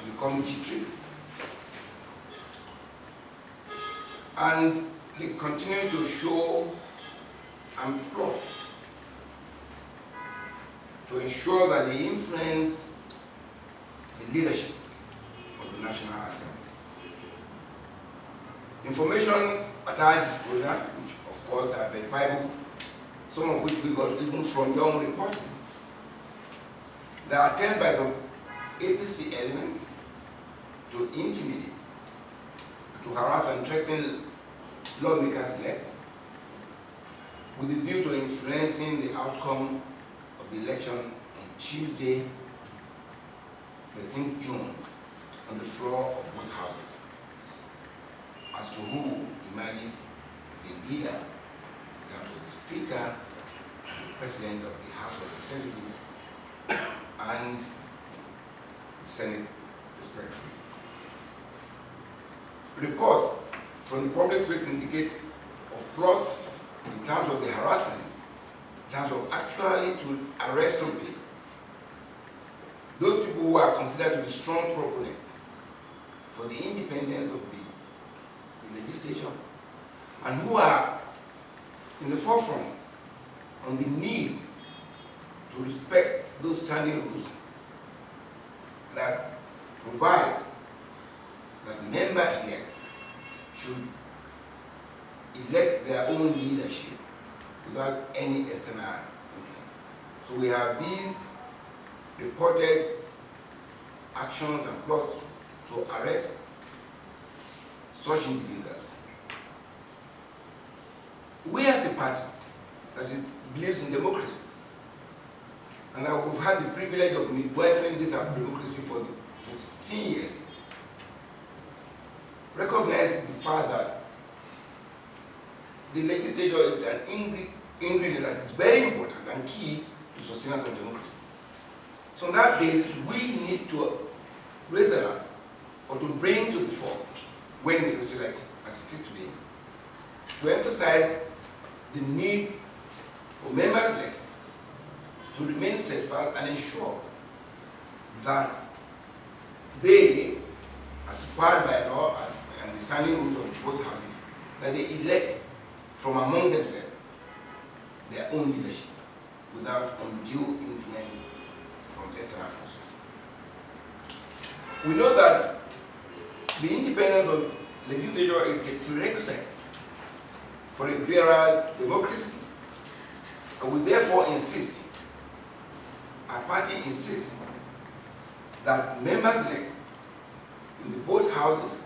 to become jittery. And they continue to show and plot to ensure that they influence the leadership of the National Assembly. Information at our disposal, which of course are verifiable, some of which we got even from your own reporting. There are attempts by some APC elements to intimidate, to harass and threaten lawmakers-elect with the view to influencing the outcome of the election on Tuesday, 13th June, on the floor of both houses, as to who emerges the leader in terms of the Speaker and the President of the House of Representatives and the Senate, respectively. Reports from the public space indicate of plots in terms of the harassment, in terms of actually to arrest some people. Those people who are considered to be strong proponents for the independence of the legislation and who are in the forefront on the need to respect those standing rules that provides that member-elect should elect their own leadership without any external influence. So we have these reported actions and plots to arrest such individuals. We as a party that believes in democracy, and we've had the privilege of midwifing this democracy for 16 years, recognize the fact that the legislature is an ingredient that is very important and key to sustenance of democracy. So on that basis, we need to raise a lamp or to bring to the fore, when necessary, like as it is today, to emphasize the need for members-elect to remain steadfast and ensure that they, as required by law and the standing rules of both houses, that they elect from among themselves their own leadership without undue influence from external forces. We know that the independence of legislature is a prerequisite for a virile democracy, and we therefore insist, our party insists, that members-elect in the both houses,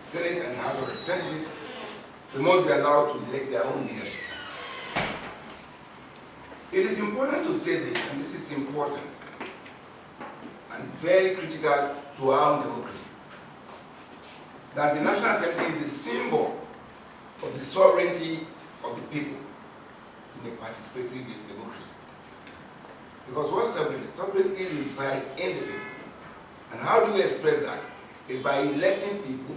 Senate and House of Representatives, they must be allowed to elect their own leadership. It is important to say this, and this is important and very critical to our own democracy, that the National Assembly is the symbol of the sovereignty of the people in a participatory democracy. Because what sovereignty? Sovereignty resides in the people. And how do you express that? Is by electing people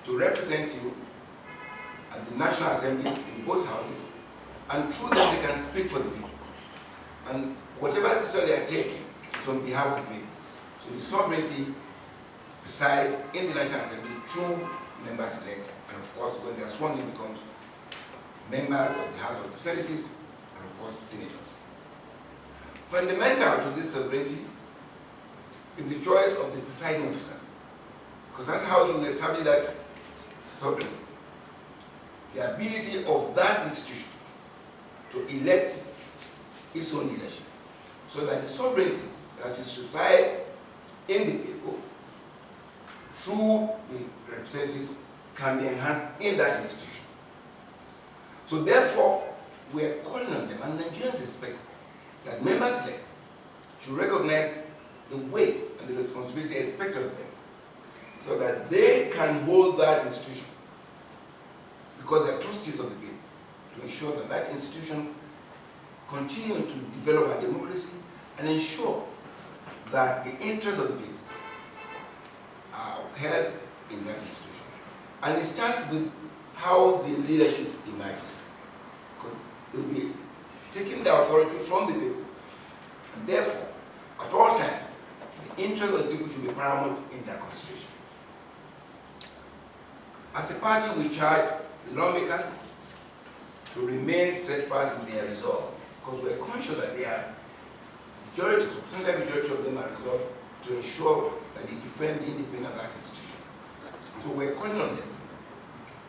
to represent you at the National Assembly in both houses, and through them they can speak for the people. And whatever decision they are taking is on behalf of the people. So the sovereignty resides in the National Assembly through members-elect, and of course when they are sworn in becomes members of the House of Representatives and of course senators. Fundamental to this sovereignty is the choice of the presiding officers, because that's how you establish that sovereignty. The ability of that institution to elect its own leadership, so that the sovereignty that is reside in the people through the representatives can be enhanced in that institution. So therefore, we are calling on them, and Nigerians expect that members-elect should recognize the weight and the responsibility expected of them, so that they can hold that institution, because they are trustees of the people, to ensure that that institution continue to develop our democracy and ensure that the interests of the people are upheld in that institution. And it starts with how the leadership emerges, because they will be taking the authority from the people, and therefore, at all times, interest of the people should be paramount in their consideration. As a party, we charge the lawmakers to remain steadfast in their resolve, because we are conscious that they are substantial majority of them are resolved to ensure that they defend the independence of that institution. So we are calling on them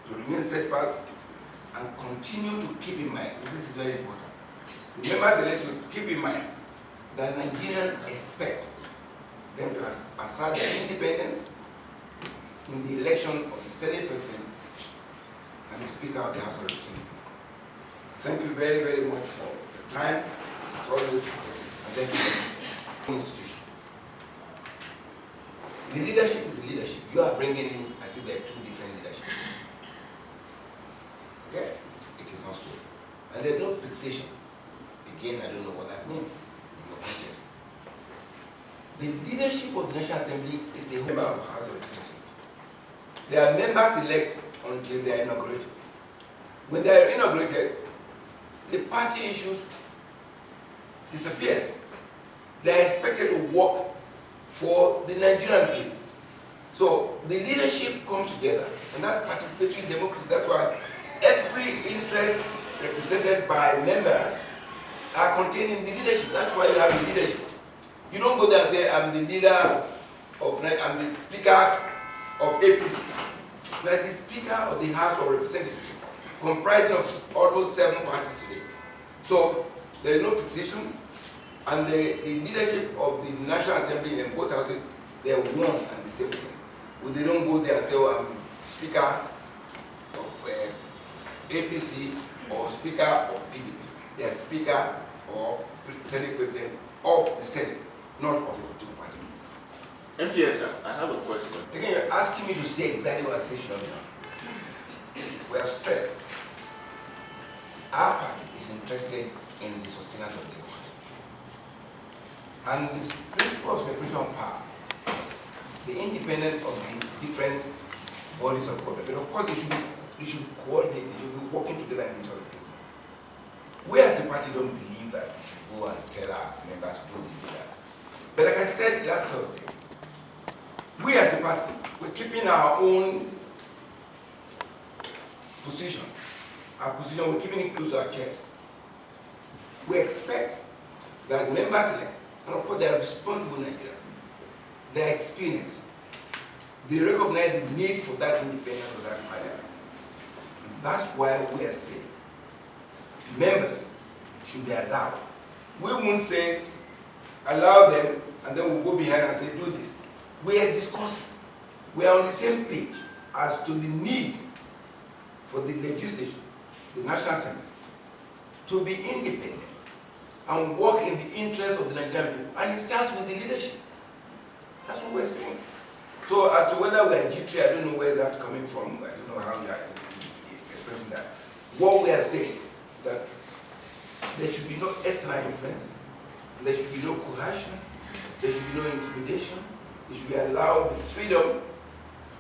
to remain steadfast and continue to keep in mind, this is very important, the members-elect to keep in mind that Nigerians expect them to assert their independence in the election of the Senate President and the Speaker of the House of Representatives. Thank you very, very much for the time, as always, and thank you for the institution. The leadership is the leadership. You are bringing in, I see there are two different leaderships. Okay? It is not so. And there's no fixation. Again, I don't know what that means in your context. The leadership of the National Assembly is a member of the House of Representatives. They are members-elect until they are inaugurated. When they are inaugurated, the party issues disappears. They are expected to work for the Nigerian people. So the leadership comes together, and that's participatory democracy. That's why every interest represented by members are contained in the leadership. That's why you have the leadership. You don't go there and say, I'm the leader of, I'm the Speaker of APC. You are the Speaker of the House of Representatives, comprising of almost 7 parties today. So there is no fixation, and the leadership of the National Assembly in both houses, they are one and the same thing. Well, they don't go there and say, oh, I'm Speaker of APC or Speaker of PDP. They are Speaker or Senate President of the Senate, not of a particular party. MPS, sir, I have a question. Again, you're asking me to say exactly what I said should not be done. We have said our party is interested in the sustenance of democracy. And this principle of separation of power, the independent of the different bodies of government, but of course they should coordinate, they should be working together in each other. We as a party don't believe that we should go and tell our members to do that. But like I said last Thursday, we as a party, we're keeping our own position. Our position, we're keeping it close to our chest. We expect that members-elect, and of course they are responsible Nigerians, their experience, they recognize the need for that independence of that parliament. That's why we are saying members should be allowed. We won't say allow them and then we'll go behind and say do this. We are discussing. We are on the same page as to the need for the legislation, the National Assembly, to be independent and work in the interest of the Nigerian people. And it starts with the leadership. That's what we're saying. So as to whether we are G3, I don't know where that's coming from. I don't know how you are expressing that. What we are saying, that there should be no external influence, there should be no coercion, there should be no intimidation, they should be allowed the freedom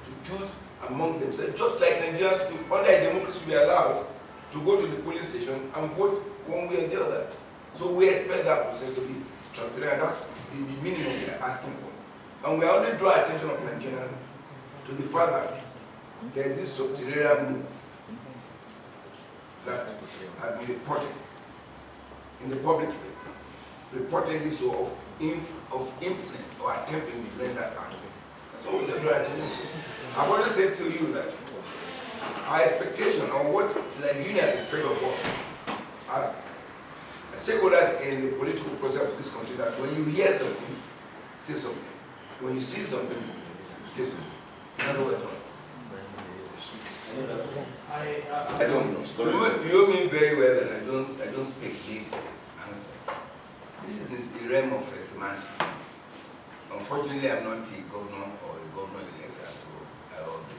to choose among themselves, just like Nigerians under a democracy should be allowed to go to the polling station and vote one way or the other. So we expect that process to be transparent, and that's the minimum we are asking for. And we only draw attention of Nigerians to the fact that there is this secretariat move that has been reported in the public space, reportedly so of influence or attempt to influence that party. That's what we draw attention to. I've always said to you that our expectation or what Nigerians expect of us as stakeholders in the political process of this country, that when you hear something, say something. When you see something, say something. That's what we're doing. I don't know. You mean very well that I don't speculate answers. This is the realm of semantics. Unfortunately, I'm not a governor or a governor-elect,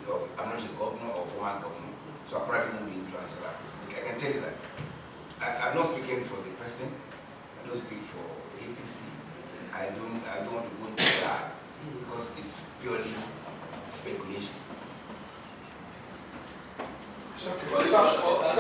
so I'm not a governor or former governor, so I probably won't be able to answer that question. But I can tell you that I'm not speaking for the president. I don't speak for APC. I don't want to go into that because it's purely speculation.